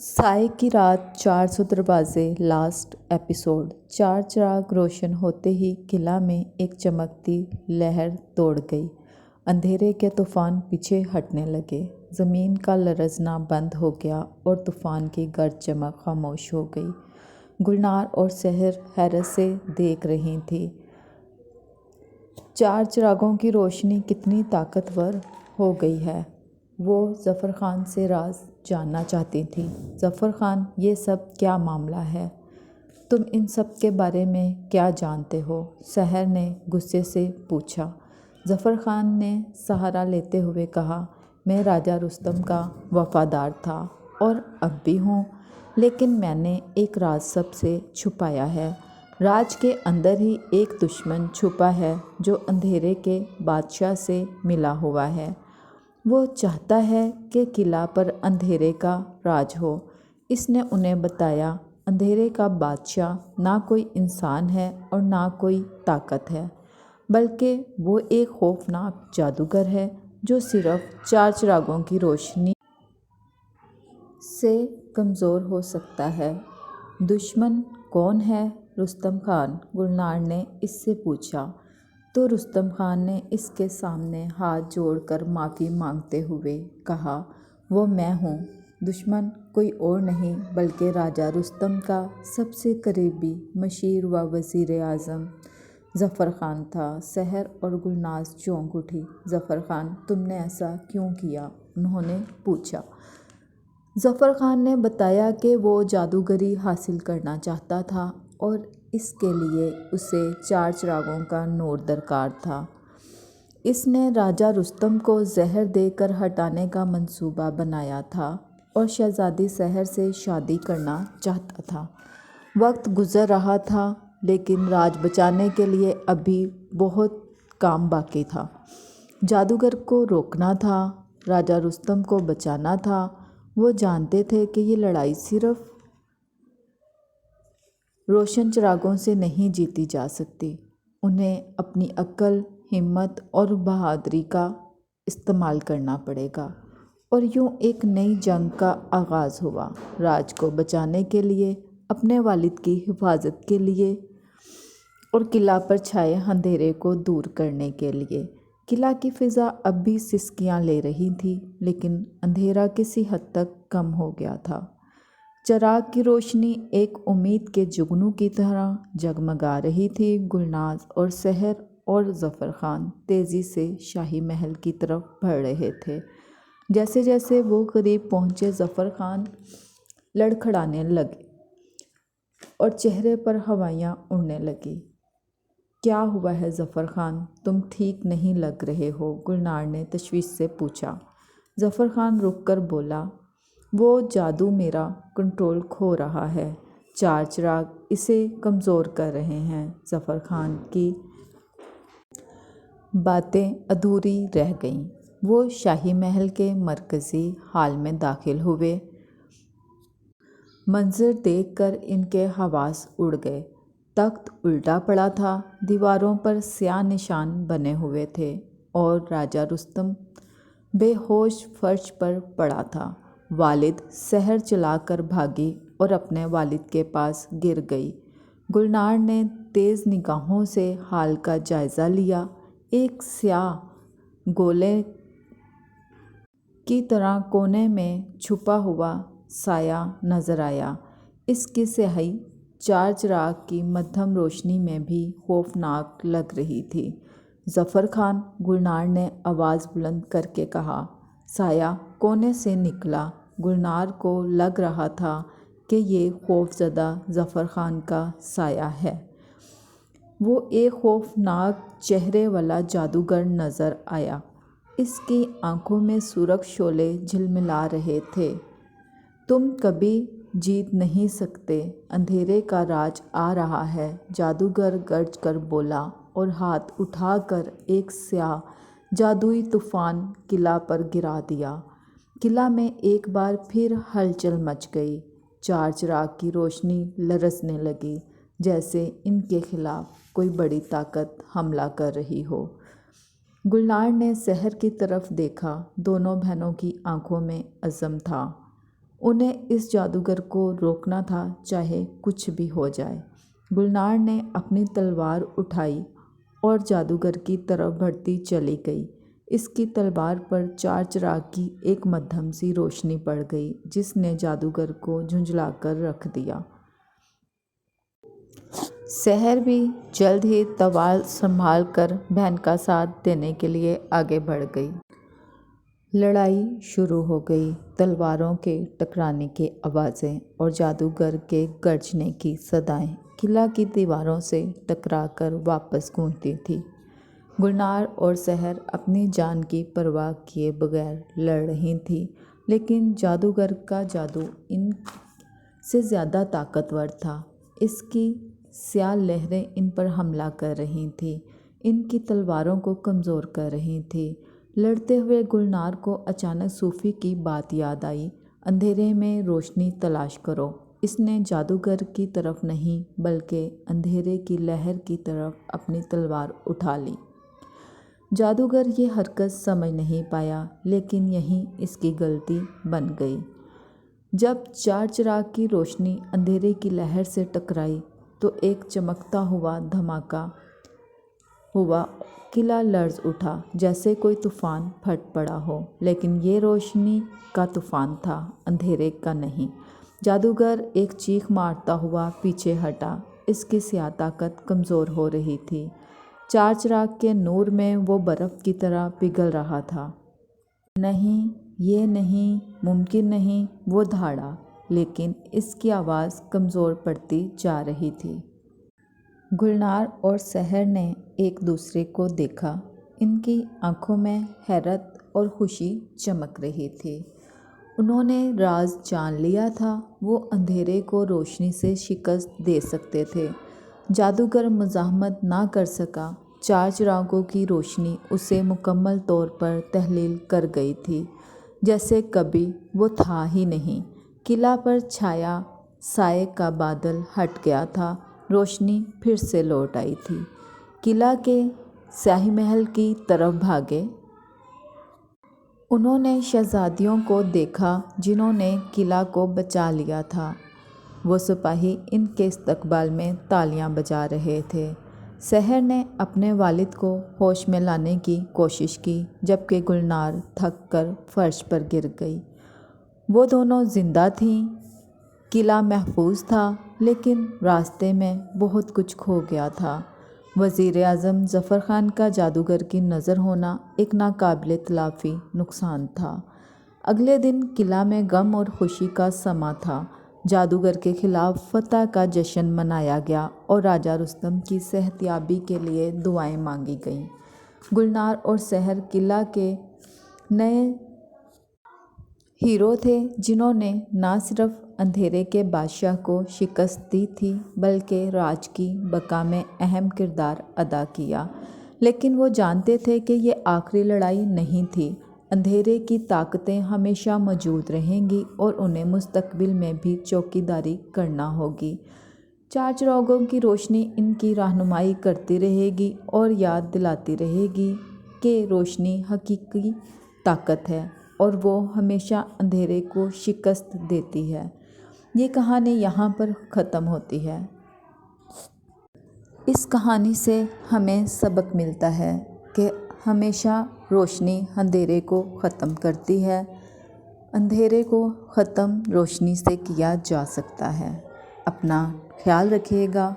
سائے کی رات 400 دروازے لاسٹ ایپیسوڈ 4 چراغ روشن ہوتے ہی قلعہ میں ایک چمکتی لہر دوڑ گئی۔ اندھیرے کے طوفان پیچھے ہٹنے لگے، زمین کا لرزنا بند ہو گیا اور طوفان کی گرج چمک خاموش ہو گئی۔ گلنار اور سحر حیرت سے دیکھ رہی تھی، 4 چراغوں کی روشنی کتنی طاقتور ہو گئی ہے۔ وہ ظفر خان سے راز جاننا چاہتی تھی۔ ظفر خان، یہ سب کیا معاملہ ہے؟ تم ان سب کے بارے میں کیا جانتے ہو؟ سحر نے غصے سے پوچھا۔ ظفر خان نے سہارا لیتے ہوئے کہا، میں راجہ رستم کا وفادار تھا اور اب بھی ہوں، لیکن میں نے ایک راز سب سے چھپایا ہے۔ راج کے اندر ہی ایک دشمن چھپا ہے جو اندھیرے کے بادشاہ سے ملا ہوا ہے۔ وہ چاہتا ہے کہ قلعہ پر اندھیرے کا راج ہو۔ اس نے انہیں بتایا، اندھیرے کا بادشاہ نہ کوئی انسان ہے اور نہ کوئی طاقت ہے، بلکہ وہ ایک خوفناک جادوگر ہے جو صرف 4 چراغوں کی روشنی سے کمزور ہو سکتا ہے۔ دشمن کون ہے رستم خان؟ گلنار نے اس سے پوچھا تو رستم خان نے اس کے سامنے ہاتھ جوڑ کر معافی مانگتے ہوئے کہا، وہ میں ہوں۔ دشمن کوئی اور نہیں بلکہ راجہ رستم کا سب سے قریبی مشیر و وزیر اعظم ظفر خان تھا۔ سحر اور گلناز چونک اٹھی۔ ظفر خان، تم نے ایسا کیوں کیا؟ انہوں نے پوچھا۔ ظفر خان نے بتایا کہ وہ جادوگری حاصل کرنا چاہتا تھا اور اس کے لیے اسے 4 چراغوں کا نور درکار تھا۔ اس نے راجہ رستم کو زہر دے کر ہٹانے کا منصوبہ بنایا تھا اور شہزادی سحر سے شادی کرنا چاہتا تھا۔ وقت گزر رہا تھا لیکن راج بچانے کے لیے اب بھی بہت کام باقی تھا۔ جادوگر کو روکنا تھا، راجہ رستم کو بچانا تھا۔ وہ جانتے تھے کہ یہ لڑائی صرف روشن چراغوں سے نہیں جیتی جا سکتی، انہیں اپنی عقل، ہمت اور بہادری کا استعمال کرنا پڑے گا۔ اور یوں ایک نئی جنگ کا آغاز ہوا، راج کو بچانے کے لیے، اپنے والد کی حفاظت کے لیے اور قلعہ پر چھائے اندھیرے کو دور کرنے کے لیے۔ قلعہ کی فضا اب بھی سسکیاں لے رہی تھی لیکن اندھیرا کسی حد تک کم ہو گیا تھا۔ چراغ کی روشنی ایک امید کے جگنو کی طرح جگمگا رہی تھی۔ گلناز اور سحر اور ظفر خان تیزی سے شاہی محل کی طرف بڑھ رہے تھے۔ جیسے جیسے وہ قریب پہنچے، ظفر خان لڑکھڑانے لگے اور چہرے پر ہوائیاں اڑنے لگیں۔ کیا ہوا ہے ظفر خان؟ تم ٹھیک نہیں لگ رہے ہو، گلنار نے تشویش سے پوچھا۔ ظفر خان رک کر بولا، وہ جادو میرا کنٹرول کھو رہا ہے، 4 چراغ اسے کمزور کر رہے ہیں۔ ظفر خان کی باتیں ادھوری رہ گئیں۔ وہ شاہی محل کے مرکزی ہال میں داخل ہوئے۔ منظر دیکھ کر ان کے حواس اڑ گئے۔ تخت الٹا پڑا تھا، دیواروں پر سیاہ نشان بنے ہوئے تھے اور راجہ رستم بے ہوش فرش پر پڑا تھا۔ والد سحر چلا کر بھاگی اور اپنے والد کے پاس گر گئی۔ گلنار نے تیز نگاہوں سے حال کا جائزہ لیا۔ ایک سیاہ گولے کی طرح کونے میں چھپا ہوا سایہ نظر آیا۔ اس کی سیاہی 4 چراغ کی مدھم روشنی میں بھی خوفناک لگ رہی تھی۔ ظفر خان، گلنار نے آواز بلند کر کے کہا۔ سایہ کونے سے نکلا۔ گلنار کو لگ رہا تھا کہ یہ خوفزدہ ظفر خان کا سایہ ہے۔ وہ ایک خوفناک چہرے والا جادوگر نظر آیا۔ اس کی آنکھوں میں سرخ شعلے جھلملا رہے تھے۔ تم کبھی جیت نہیں سکتے، اندھیرے کا راج آ رہا ہے، جادوگر گرج کر بولا اور ہاتھ اٹھا کر ایک سیاہ جادوئی طوفان قلعہ پر گرا دیا۔ قلعہ میں ایک بار پھر ہلچل مچ گئی۔ 4 چراغ کی روشنی لرزنے لگی جیسے ان کے خلاف کوئی بڑی طاقت حملہ کر رہی ہو۔ گلنار نے سحر کی طرف دیکھا، دونوں بہنوں کی آنکھوں میں عزم تھا۔ انہیں اس جادوگر کو روکنا تھا، چاہے کچھ بھی ہو جائے۔ گلنار نے اپنی تلوار اٹھائی اور جادوگر کی طرف بڑھتی چلی گئی۔ اس کی تلوار پر 4 چراغ کی ایک مدھم سی روشنی پڑ گئی، جس نے جادوگر کو جھنجھلا کر رکھ دیا۔ سحر بھی جلد ہی تلوار سنبھال کر بہن کا ساتھ دینے کے لیے آگے بڑھ گئی۔ لڑائی شروع ہو گئی۔ تلواروں کے ٹکرانے کی آوازیں اور جادوگر کے گرجنے کی صدائیں قلعہ کی دیواروں سے ٹکرا کر واپس گونجتی تھیں۔ گلنار اور سحر اپنی جان کی پرواہ کیے بغیر لڑ رہی تھیں، لیکن جادوگر کا جادو ان سے زیادہ طاقتور تھا۔ اس کی سیاہ لہریں ان پر حملہ کر رہی تھیں، ان کی تلواروں کو کمزور کر رہی تھیں۔ لڑتے ہوئے گلنار کو اچانک صوفی کی بات یاد آئی، اندھیرے میں روشنی تلاش کرو۔ اس نے جادوگر کی طرف نہیں بلکہ اندھیرے کی لہر کی طرف اپنی تلوار اٹھا لی۔ جادوگر یہ حرکت سمجھ نہیں پایا، لیکن یہی اس کی غلطی بن گئی۔ جب 4 چراغ کی روشنی اندھیرے کی لہر سے ٹکرائی تو ایک چمکتا ہوا دھماکہ ہوا، قلعہ لرز اٹھا جیسے کوئی طوفان پھٹ پڑا ہو، لیکن یہ روشنی کا طوفان تھا، اندھیرے کا نہیں۔ جادوگر ایک چیخ مارتا ہوا پیچھے ہٹا، اس کی سیاہ طاقت کمزور ہو رہی تھی۔ 4 چراغ کے نور میں وہ برف کی طرح پگھل رہا تھا۔ نہیں، یہ نہیں، ممکن نہیں، وہ دھاڑا، لیکن اس کی آواز کمزور پڑتی جا رہی تھی۔ گلنار اور سحر نے ایک دوسرے کو دیکھا، ان کی آنکھوں میں حیرت اور خوشی چمک رہی تھی۔ انہوں نے راز جان لیا تھا، وہ اندھیرے کو روشنی سے شکست دے سکتے تھے۔ جادوگر مزاحمت نہ کر سکا، 4 چراغوں کی روشنی اسے مکمل طور پر تحلیل کر گئی تھی، جیسے کبھی وہ تھا ہی نہیں۔ قلعہ پر چھایا سائے کا بادل ہٹ گیا تھا، روشنی پھر سے لوٹ آئی تھی۔ قلعہ کے سیاہی محل کی طرف بھاگے۔ انہوں نے شہزادیوں کو دیکھا جنہوں نے قلعہ کو بچا لیا تھا۔ وہ سپاہی ان کے استقبال میں تالیاں بجا رہے تھے۔ سحر نے اپنے والد کو ہوش میں لانے کی کوشش کی، جبکہ گلنار تھک کر فرش پر گر گئی۔ وہ دونوں زندہ تھیں، قلعہ محفوظ تھا، لیکن راستے میں بہت کچھ کھو گیا تھا۔ وزیر اعظم ظفر خان کا جادوگر کی نظر ہونا ایک ناقابل تلافی نقصان تھا۔ اگلے دن قلعہ میں غم اور خوشی کا سماں تھا۔ جادوگر کے خلاف فتح کا جشن منایا گیا اور راجہ رستم کی صحت یابی کے لیے دعائیں مانگی گئیں۔ گلنار اور سحر قلعہ کے نئے ہیرو تھے، جنہوں نے نہ صرف اندھیرے کے بادشاہ کو شکست دی تھی بلکہ راج کی بقا میں اہم کردار ادا کیا۔ لیکن وہ جانتے تھے کہ یہ آخری لڑائی نہیں تھی۔ اندھیرے کی طاقتیں ہمیشہ موجود رہیں گی اور انہیں مستقبل میں بھی چوکیداری کرنا ہوگی۔ 4 چراغوں کی روشنی ان کی رہنمائی کرتی رہے گی اور یاد دلاتی رہے گی کہ روشنی حقیقی طاقت ہے اور وہ ہمیشہ اندھیرے کو شکست دیتی ہے۔ یہ کہانی یہاں پر ختم ہوتی ہے۔ اس کہانی سے ہمیں سبق ملتا ہے کہ ہمیشہ روشنی اندھیرے کو ختم کرتی ہے، اندھیرے کو ختم روشنی سے کیا جا سکتا ہے۔ اپنا خیال رکھیے گا۔